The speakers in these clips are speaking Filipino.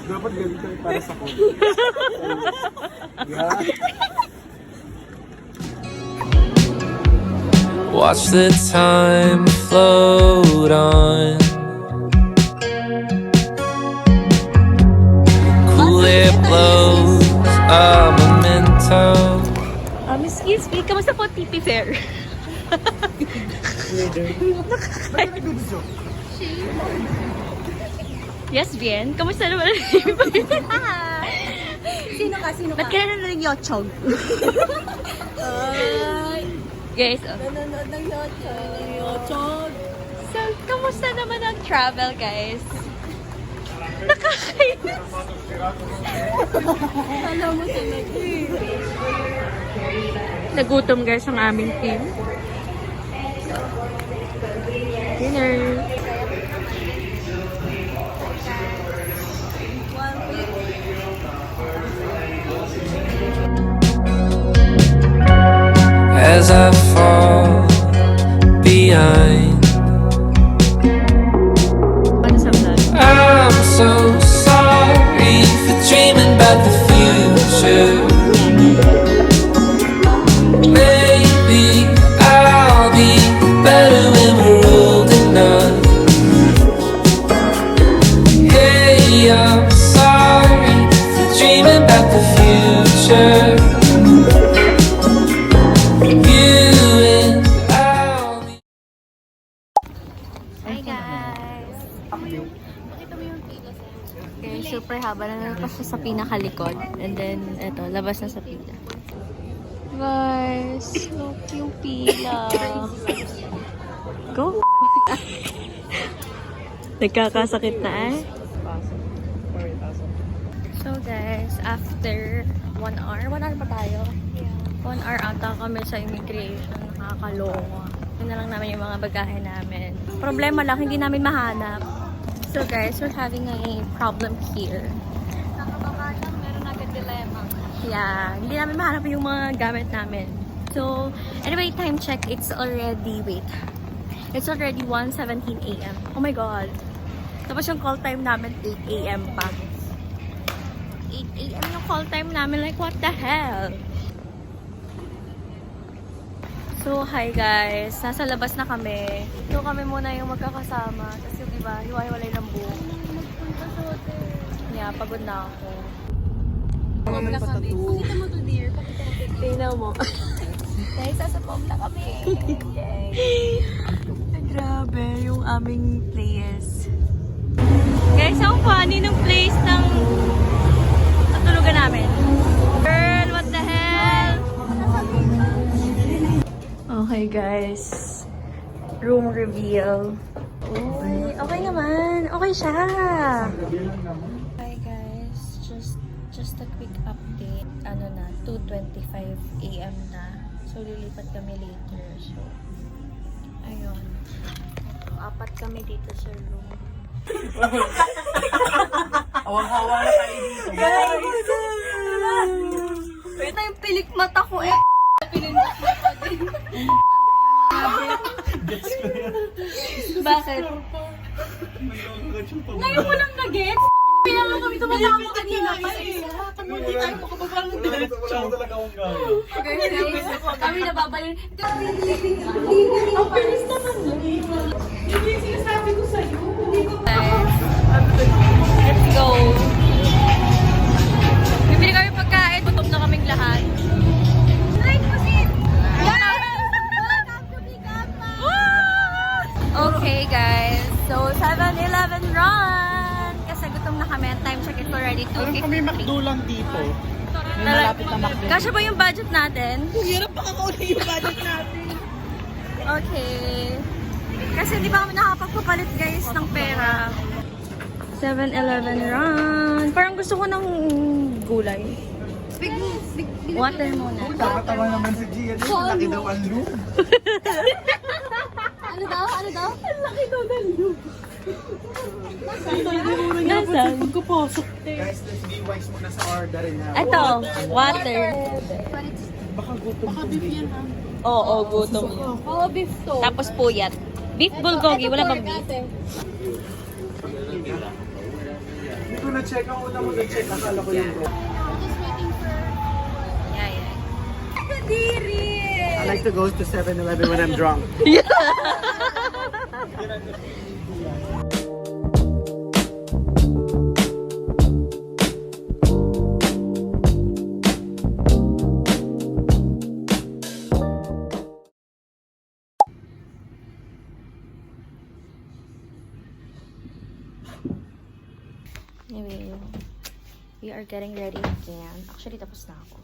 Dapat ganito para sa ko. Watch the time float on. Cool air blows a memento. Excuse me, kamusta po TP Fair? Yes, Bien. Kamusta naman? Sino ka? Ba't ka nanonood ng Yochog? Guys, Nanonood ng Yochog. so, kamusta naman ang travel, guys? Nakakainis. Alam mo talaga. Nagutom, guys, ang aming team. Dinner. As I fall behind, I'm so sorry for dreaming about the future. Maybe I'll be better when we're old enough. Hey, I'm sorry for dreaming about the future. Super haba na pa siya sa pinakalikod. And then, eto, labas na sa pila. Guys, look yung pila. Go! Nagkakasakit na eh. So guys, after 1 hour, 1 hour pa tayo? 1 hour ata kami sa immigration. Nakakaloka. Yun na lang namin yung mga bagahe namin. Problema lang, hindi namin mahanap. So guys, we're having a problem here. Nakababa lang, meron agad dilemma. Yeah, hindi namin mahanap yung mga gamit namin. So, anyway, time check, it's already 1:17 a.m. Oh my god. Tapos yung call time namin, 8 a.m. pa. 8 a.m. yung call time namin, like what the hell? So, hi guys. Nasa labas na kami. So, kami muna yung magkakasama. Tapos yung iba, hiwa-hiwalay ng buhok. Magpunta sa hotel. Yeah, pagod na ako. Pagod na kami. Pakita mo to, dear. Pakita mo to, dear. Tingnan mo. Dahil sasapom na kami. Grabe, yung aming place. Guys, ang funny ng place ng tutulugan namin. Girl, what the hell? Okay guys, room reveal. Uy, okay naman. Okay siya. Hi guys, just a quick update. Ano na, 2:25 a.m. na. So lilipat kami later. So, ayun. 4 kami dito sa room. Awang-awa na tayo dito. Guys! Ito yung pilik mata ko eh. Bakit? Ngayon ko lang nag-gets. Kaya nga kami tumatama kanina pa eh. Hindi tayo makapagpalang din. Wala talaga akong gano'n. Kami nababalin. Ang panis naman nun. Hindi yung sinasabi ko sa'yo. Let's go. Bibili kami pagkain. Gutom na kaming lahat. Okay guys, so 7-Eleven run! Kasi gutom na kami at time check is already 2:53. Alam kami McDo lang dito. Malapit Kasya ba yung budget natin? Hirap makakauli yung budget natin. Okay. Kasi hindi pa kami nakapagpapalit guys ng pera. 7-Eleven run. Parang gusto ko ng gulay. Water muna. Nakatawa naman si Gia. Laki daw ang loop. Ano daw? Ano daw? Ang laki daw ng loop. Nasaan? Pagkapasok. Guys, let's be wise muna sa order na. Ito, water. Baka gutom ko din. Oo, gutom yun. Oo, beef to. Tapos puyat. Beef bulgogi, wala bang beef? Hindi ko na-check. Ang una mo na-check. Akala ko yung bro. Yeah, yeah. Kadiri! I like to go to 7-Eleven when I'm drunk. Anyway, we are getting ready again. Actually, tapos na ako.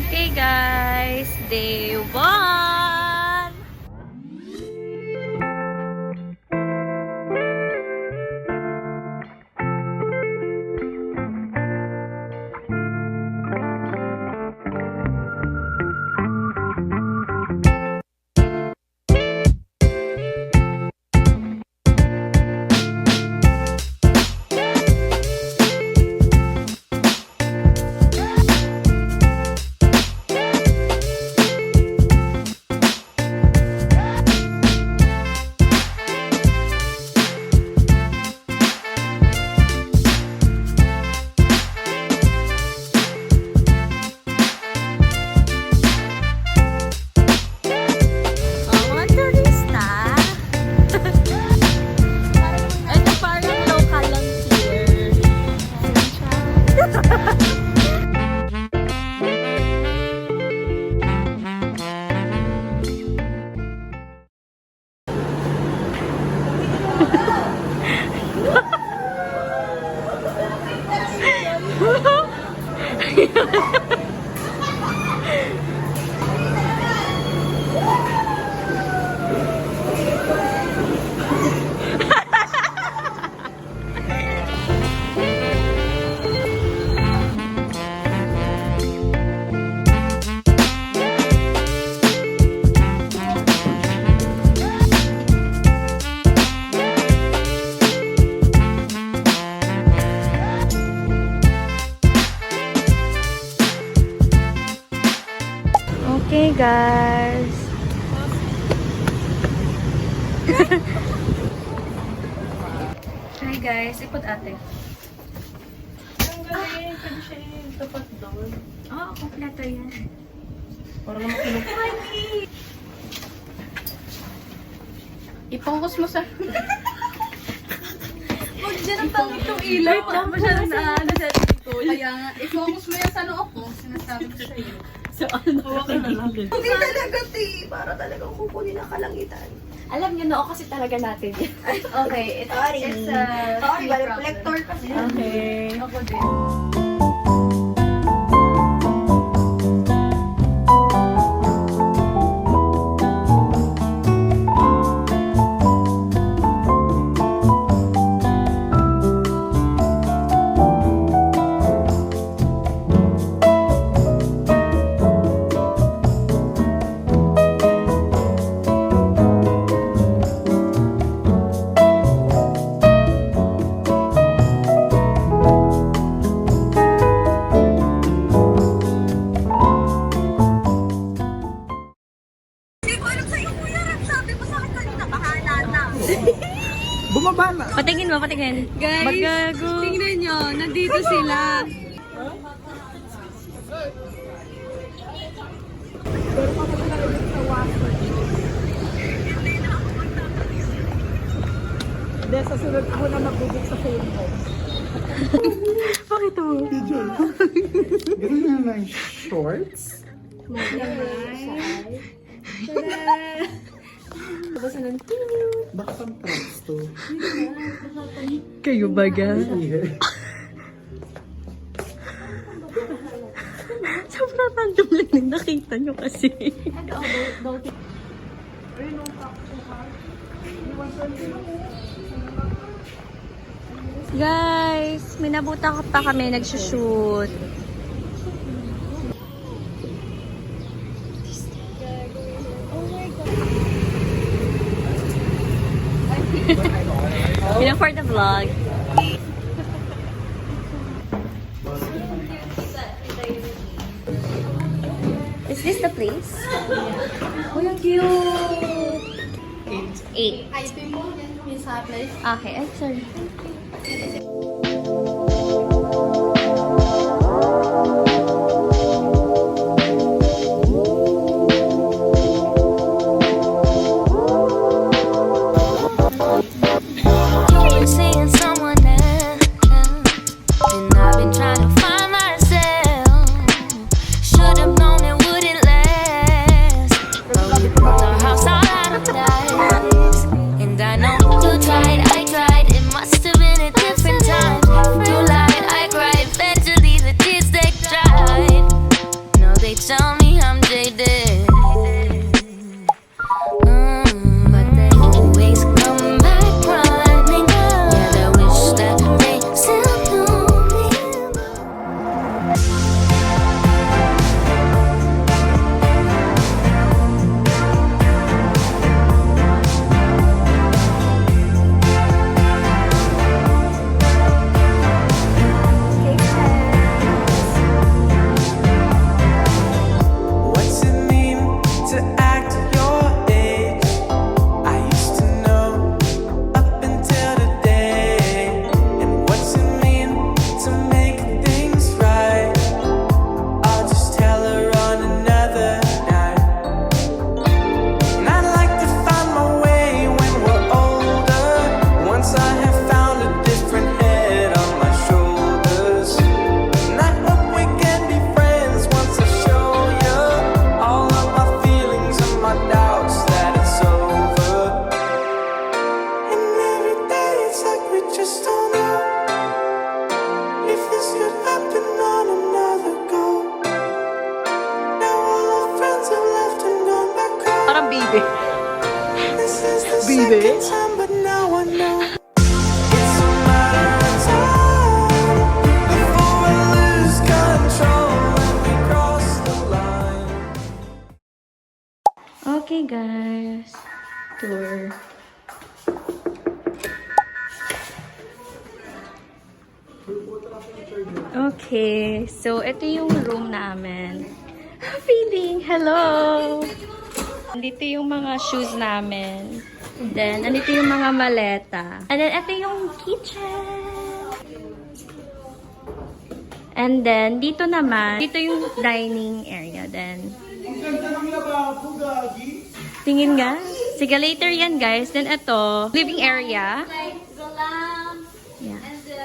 Okay, guys. Day 1! Okay, guys. Hi, guys. Ipot ate. Ang galing. Pwede siya yung tapat doon. Oo, kompleto yan. Para naman kinukuha. I-focus mo sa... Huwag dyan ang pangit yung ilaw. Wait, masyadong na ano sa tito. Kaya nga, i-focus mo yan sa noo ko. Sinasabi ko sa iyo. So, ano na Hindi talaga, ti. Para talagang kukunin ang kalangitan. Alam niyo, noo kasi talaga natin. Okay, it's sorry, reflector kasi. Okay. Ako din. Bumaba na. Patingin mo, patingin. Guys, Magago. tingnan nyo, nandito sila. Hindi, sa sunod ko na magbubuk sa phone ko. Bakit mo? Ganun na lang shorts. Tapos ng tinyo. Baka pang tracks to. Kayo baga? Yeah. Sa random lang yung nakita nyo kasi. Guys, minabuta ko pa kami nagsushoot. Yun for the vlog. Is this the place? Oh, yung cute! 8. Ice cream po, yung sa place. Okay, ay, sorry. You've been seeing someone else, and I've been trying to find myself. Should've known it wouldn't last. The house all out of dice, and I know you tried, I tried. It must have been a different time. You lied, I cried. Eventually the tears they dried. No, they tell me I'm jaded. But they always come back running. Yeah, I wish that they still knew me. What's it mean to act your age? I used to know up until today. And what's it mean to make things right? I'll just tell her on another night. And I'd like to find my way when we're older. Once I have found a different head on my shoulders. And I hope we can be friends once I show you all of my feelings and my doubts that it's over. And every day it's like we just don't know if this could happen on another go. Now all our friends have left and gone back home. Parang baby. This is the Baby. second time, but now I know it's a matter of time before we lose control and we cross the line. Okay, guys. Tour. Okay. So, ito yung room namin. Feeling! Hello! Andito yung mga shoes namin. Then, andito yung mga maleta. And then, ito yung kitchen. And then, dito naman, dito yung dining area. Then, Ang ganda ng lababo, Gagi. tingin nga. Sige, later yan, guys. Then, ito, living area. Like the lamp Yeah. and the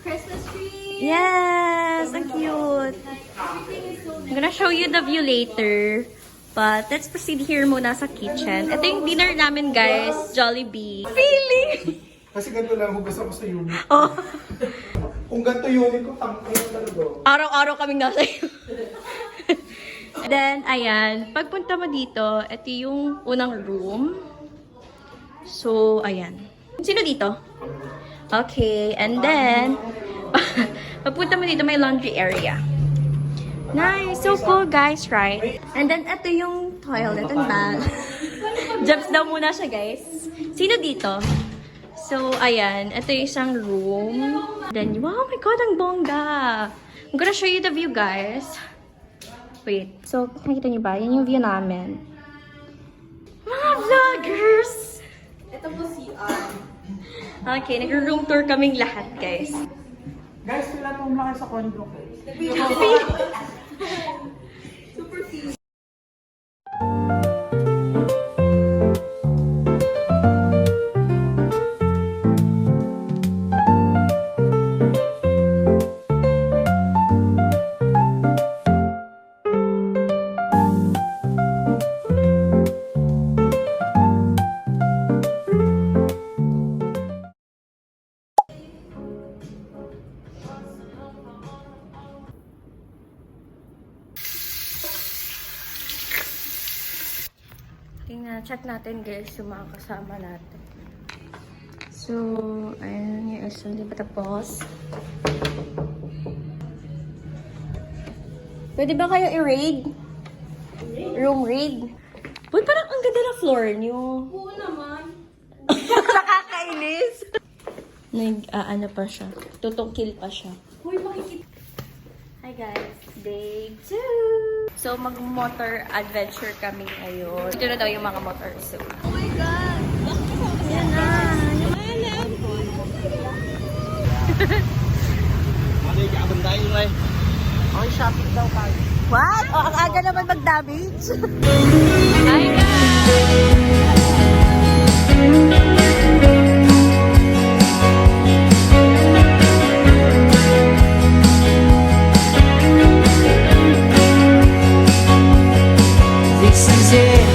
Christmas tree. Yes! Ang cute! Everything is so I'm gonna show you the view later. But, let's proceed here muna sa kitchen. Ito yung dinner namin, guys. Jollibee. Feeling! Kasi ganito lang hugas ako sa unit. Oh, Kung ganito unit ko, tangkay na talaga. araw-araw kaming nasa iyo. Then, ayan. Pagpunta mo dito, ito yung unang room. So, ayan. Sino dito? Okay. And then, pagpunta mo dito, may laundry area. Nice. So cool, guys, right? And then, ito yung toilet and bath. Jobs daw muna siya, guys. Sino dito? So, ayan. Ito yung isang room. Then, wow, my God, ang bongga. I'm gonna show you the view, guys. Wait. So, nakita niyo ba? Yan yung view namin. Mga vloggers! Ito po CR. Okay, nag-room tour kaming lahat, guys. Guys, wala pong laki sa condo ko. check natin guys yung mga kasama natin. So, ayun yung isa, hindi pa tapos. Pwede ba kayo i-raid? Room raid? Uy, parang ang ganda ng floor niyo. Oo naman. Nakakainis. Ano pa siya. Tutungkil pa siya. Uy, makikita. Hi guys, day 2! So, mag-motor adventure kami ngayon. Ito na daw yung mga motor. So, Oh my God! yan na! Okay, shopping daw tayo. What? Oh, ang aga naman mag-damage. Hi guys! This is it,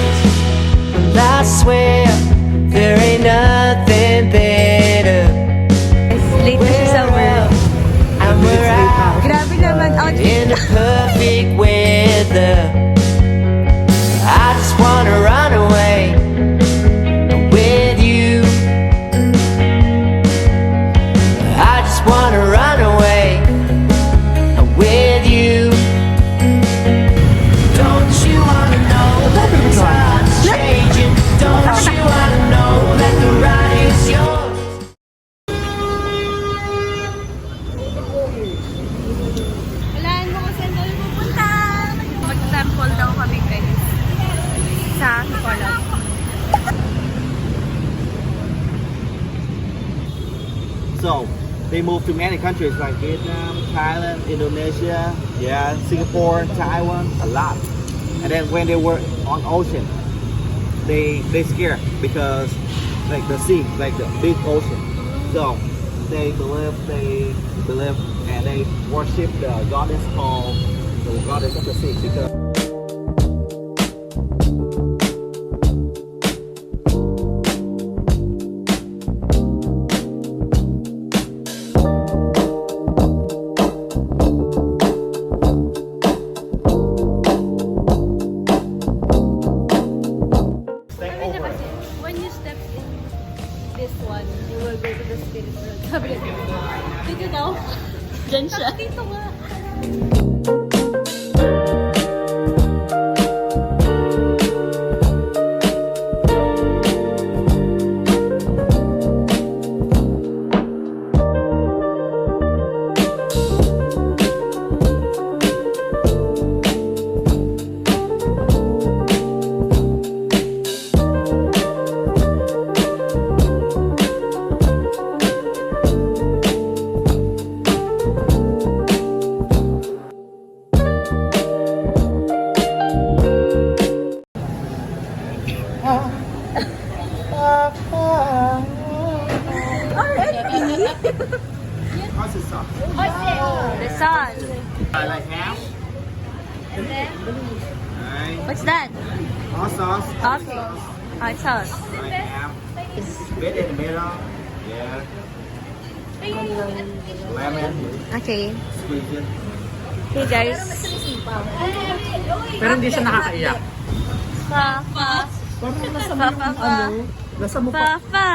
and I swear there ain't nothing better. Late na sa work. And we're out Grabe naman. in the perfect weather. I just wanna run away with you. I just wanna run away with you. Don't you wanna know that the time's changing? Don't you wanna know that the ride is yours? Walaan mo kung saan kami pupunta. Mag-sample daw kami guys. Sa Hicolab. So, they moved to many countries like Vietnam, Thailand, Indonesia, yeah, Singapore, Taiwan, a lot. And then when they were on ocean, they scared because like the sea, like the big ocean. So they believe and they worship the goddess called the goddess of the sea because When you step in this one, you will go to the spirit world. Sabi niya, dito daw. Diyan siya. Dito nga. how's it sound? The sun. I like ham. Alright. What's that? Hot sauce. Okay. Hot sauce. Like ham. Bit in the middle. Yeah. Lemon. Okay. Squeeze it. Okay guys. Pero hindi siya nakakaiyak. Pa, pa. Parang nasa Pa, pa, pa. Nasa mo Pa, pa.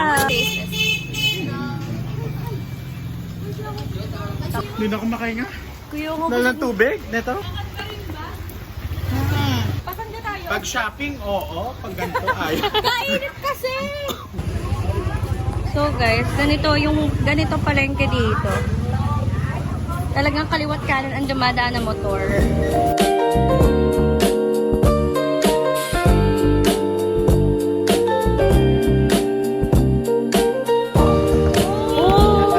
Hindi na ako makahinga. Kuya ko. Nalang tubig? Neto? Pasan na tayo. Pag shopping, oo. Pag ganito, ay. Kainit kasi! So guys, ganito palengke dito. Talagang kaliwat kanan ang dumadaan na motor. Oh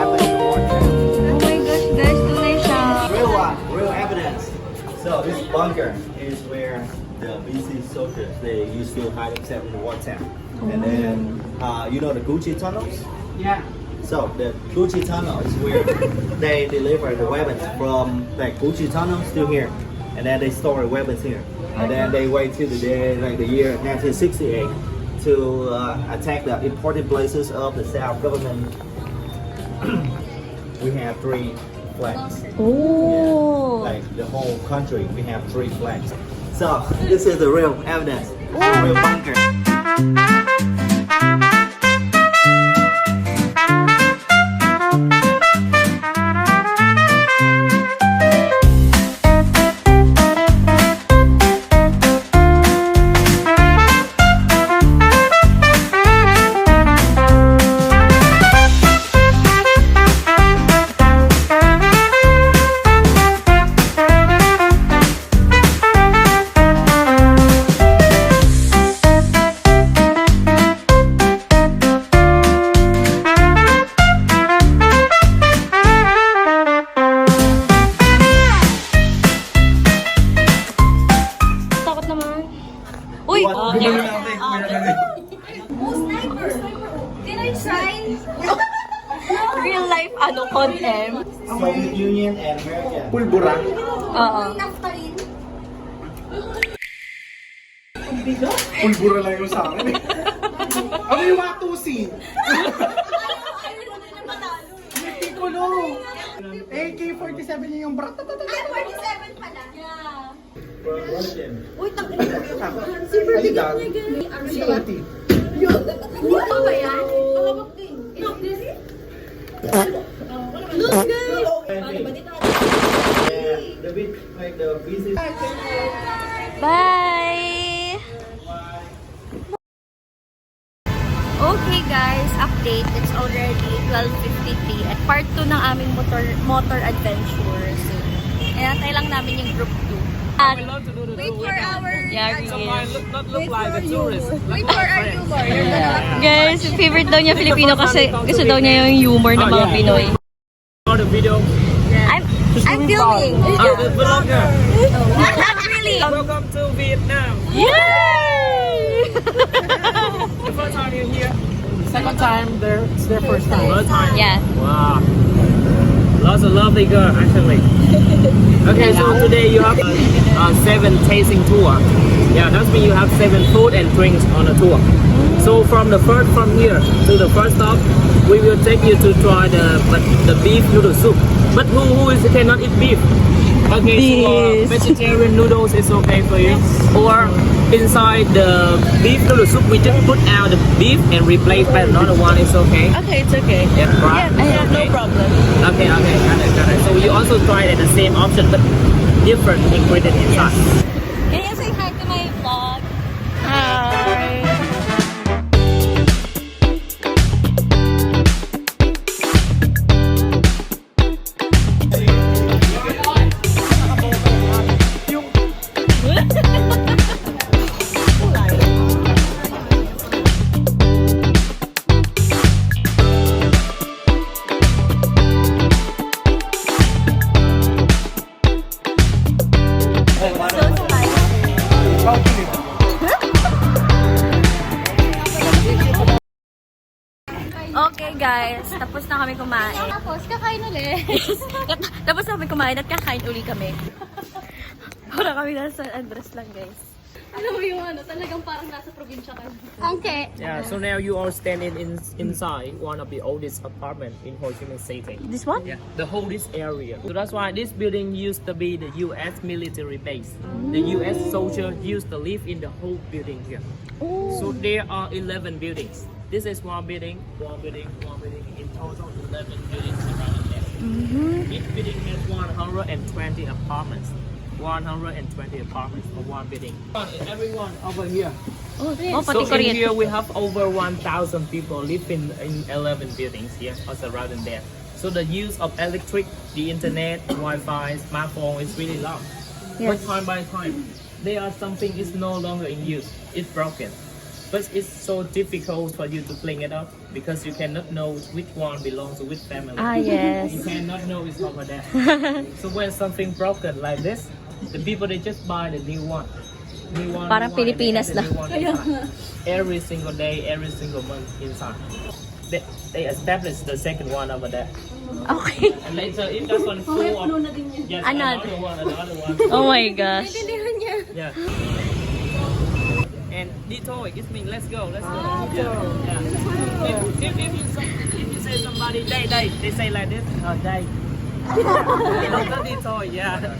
my gosh guys, tunay siya. Real one, real evidence. So this bunker is where the BC soldiers they used to hide themselves in the wartime. And then you know the Gucci tunnels? Yeah. So the Gucci tunnel is where they deliver the weapons from like Gucci tunnels to here, and then they store the weapons here, and then they wait till the day like the year 1968 to attack the important places of the South government. We have 3 flags. Oh. Like the whole country, we have 3 flags. So this is the real evidence, real bunker. Takot naman. Uy! Can I try? Real life, con-em. Soviet Union and America. Pulbura. Oo. Pulbura lang yung sa akin eh. Ano yung matusi? Hindi ko no. AK-47 niya yung brat. Ay, 47 pala. Russian. Super bigat bigat niya, niya, Si Ati. Ano ba yan? Look, guys! Yeah, the bit like the pieces. Bye! Okay guys, update. It's already 12:53 at part 2 ng aming motor adventure. So, inantay lang namin yung group 2. At Wait for our... yeah, Look like a tourist. Wait for our humor. guys, favorite daw niya Filipino kasi gusto daw niya yung humor ng mga Pinoy. On the video. I'm filming. The vlogger. Not really. Welcome to Vietnam. Yay! The first time you're here. Second time, it's their first time. First time. Yeah. Wow. Lots of lovely girl actually. Okay, so today you have 7 tasting tour. Yeah, that means you have 7 food and drinks on the tour. So from here to the first stop, we will take you to try the beef noodle soup. But who cannot eat beef? Okay, so vegetarian noodles is okay for you. Or inside the beef noodle soup, we just put out the beef and replace by another one. It's okay. Okay, it's okay. Yeah, right. I have no problem. Okay, got it. So you also tried it the same option, but different ingredient inside. Can you say hi to my vlog? Hi. Okay guys, tapos na kami kumain. Tapos, kakain ulit. Tapos na kami kumain at kakain uli kami. Para kami nasa San Andres lang guys. Alam mo yung talagang parang nasa probinsya ka. Okay. Yeah, so now you are standing inside one of the oldest apartment in Ho Chi Minh City. This one? Yeah, the oldest area. So that's why this building used to be the U.S. military base. The U.S. soldiers used to live in the whole building here. So there are 11 buildings. This is one building. In total, 11 buildings around there. Each building has 120 apartments. 120 apartments for one building. Everyone over here. Oh, So pati in Korean. here we have over 1,000 people live in 11 buildings here or surrounding there. So the use of electric, the internet, Wi-Fi, smartphone is really low. But time by time, there are something is no longer in use. It's broken. But it's so difficult for you to clean it up because you cannot know which one belongs to which family. Ah, yes. You cannot know it's over there. So when something broken like this, the people they just buy the new one. Parang Pilipinas lang. Every single day, every single month inside. They establish the second one over there. Okay. And later, if that one full of, yes, Another. another one. Oh my gosh. Yeah. And Dito, it means let's go. Yeah. If you say somebody, they say like this, they. Dirty toy, yeah. First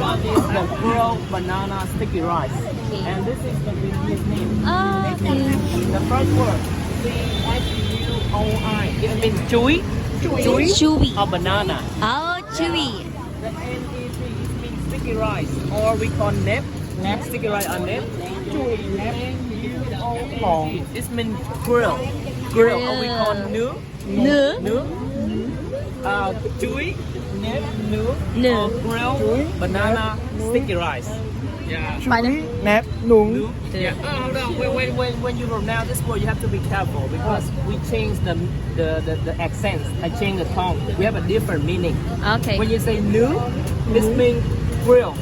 one is the grilled banana sticky rice. And this is the Vietnamese name. Okay. The first word, C-H-U-O-I. It means chewy. Chewy. Or banana. Oh, chewy. The N-E-T, it means sticky rice. Or we call nếp. Sticky rice or nếp. N-U-O-I. It means grill. Grill. Or we call nướng. Nướng. Chewy, nếp, nướng. Or grilled banana sticky rice. Yeah. Nẹp, nuông. Yeah. Hold on. When you pronounce this word, you have to be careful because we change the accents. I change the tone. We have a different meaning. Okay. When you say new, this means grill.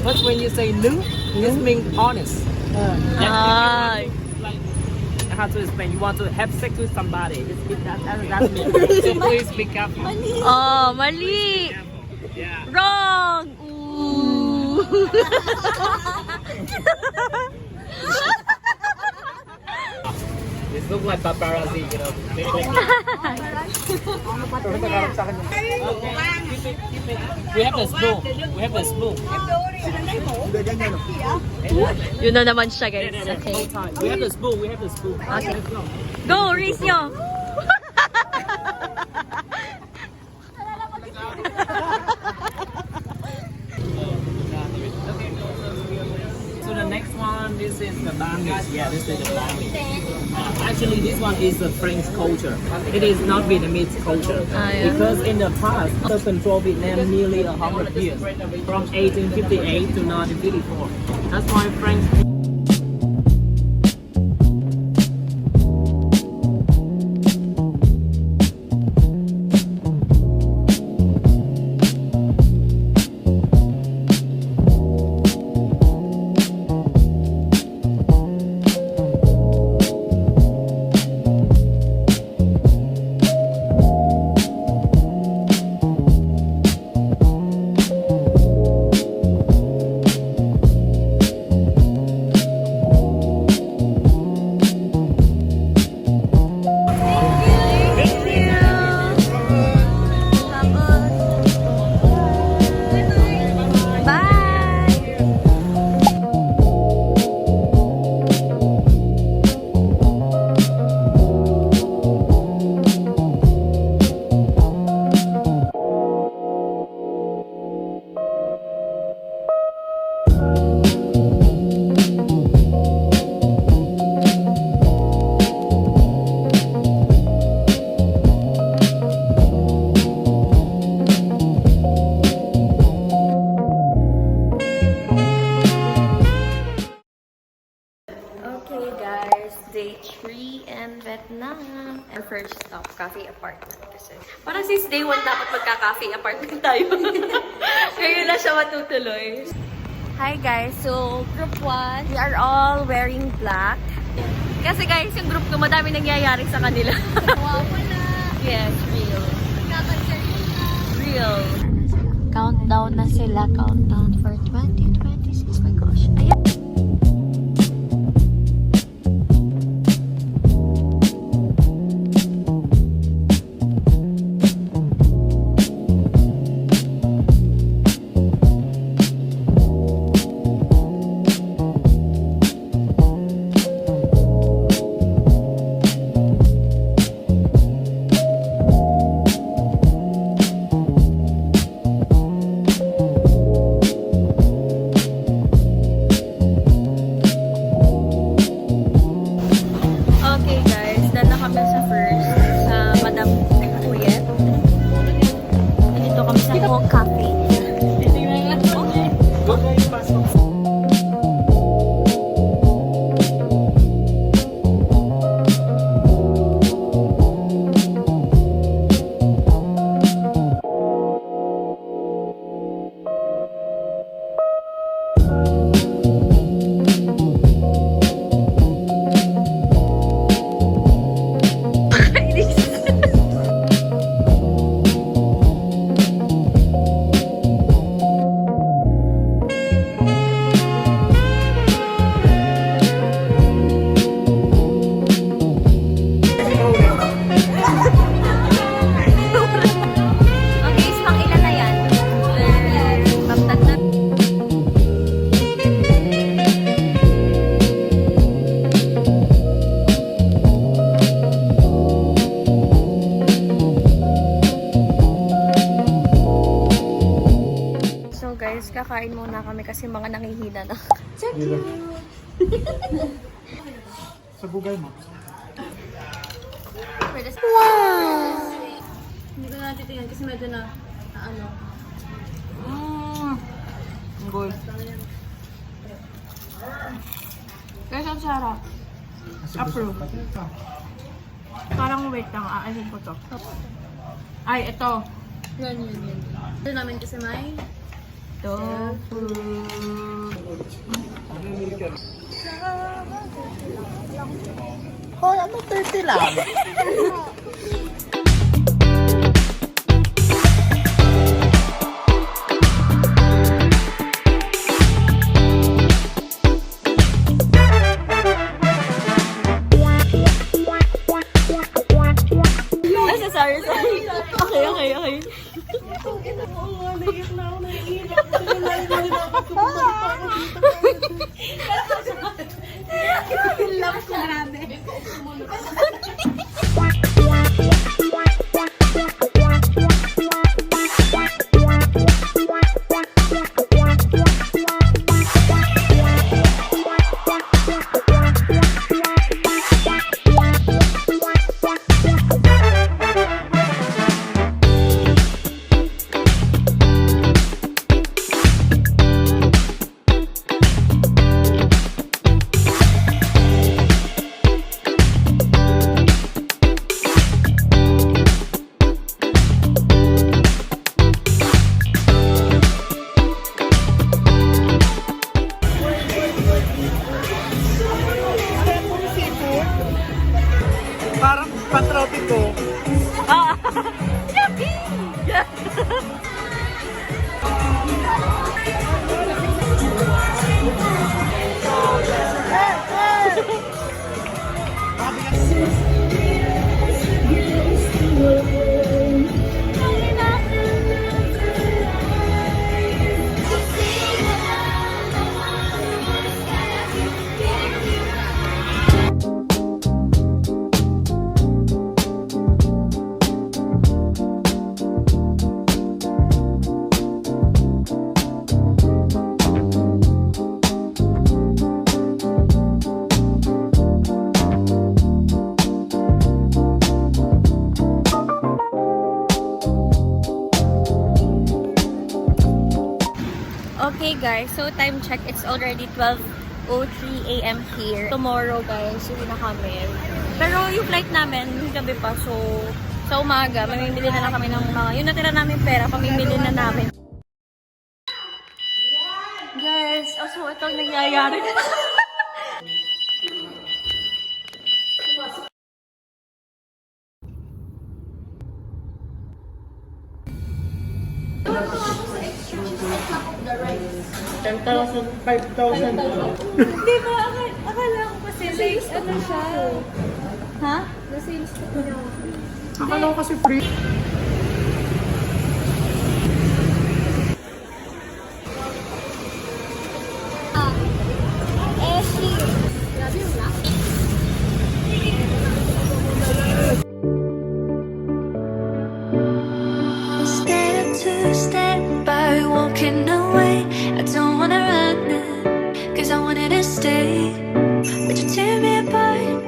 But when you say new, this means honest. Ah. Like, how to explain? You want to have sex with somebody. That's me. So please be careful. Oh, mali. Yeah. Wrong. Ooh. This looks like paparazzi, you know. Okay, keep it. We have the spoon. We have the spoon. Yun na naman siya, guys. Okay. We have the spoon. We have the spoon. Okay. Let's go. Go, race nyo. So the next one, this is the Bambi. Yeah, this is the Bambi. Actually, this one is the French culture. It is not Vietnamese culture. Yeah. Because in the past, they controlled Vietnam nearly 100 years, from 1858 to 1954. That's why French. Okay, guys. Day 3 in Vietnam. And first stop, cafe apartment. Kasi parang since day 1 dapat magka-cafe apartment tayo. Ngayon na siya matutuloy. Hi guys, so group 1, we are all wearing black. Kasi guys, yung group ko, madami nangyayari sa kanila. Wow, wala. Yes, real. Nagkakansaryo na. Real. Countdown na sila. Countdown for 2026. My gosh. Ayan. Kain muna kami kasi mga nangihina na. So cute! Sa Google mo. Wow! Hindi ko na titingnan kasi medyo na ano. Gold. Guys, ang sarap. Approve. Parang wait lang, aasin ko to. Ay, ito. Yan. Ito namin kasi may Tofu. Hoy, ano 30 lang? Sorry. Okay. Parang patriotic ko. Okay guys, so time check, it's already 12:03 AM here. Tomorrow guys, uwi na kami. Pero yung flight namin, gabi pa. So, sa umaga, mamimili na lang kami ng mga, yung natira namin pera, pamimili na namin. Guys, so ito ang nangyayari. Di ba? Akala ko kasi like, ano siya? Ha? Na-sales ko na. Akala ko kasi free. Scared to stand by walking away. I don't wanna run it, cause I wanted to stay. But you tear me apart.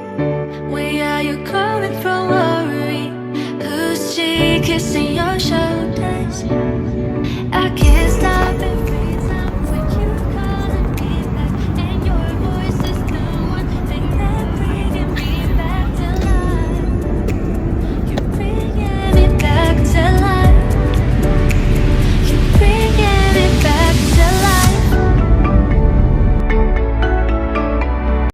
Where are you coming from? Worry. Who's she kissing your shoulder?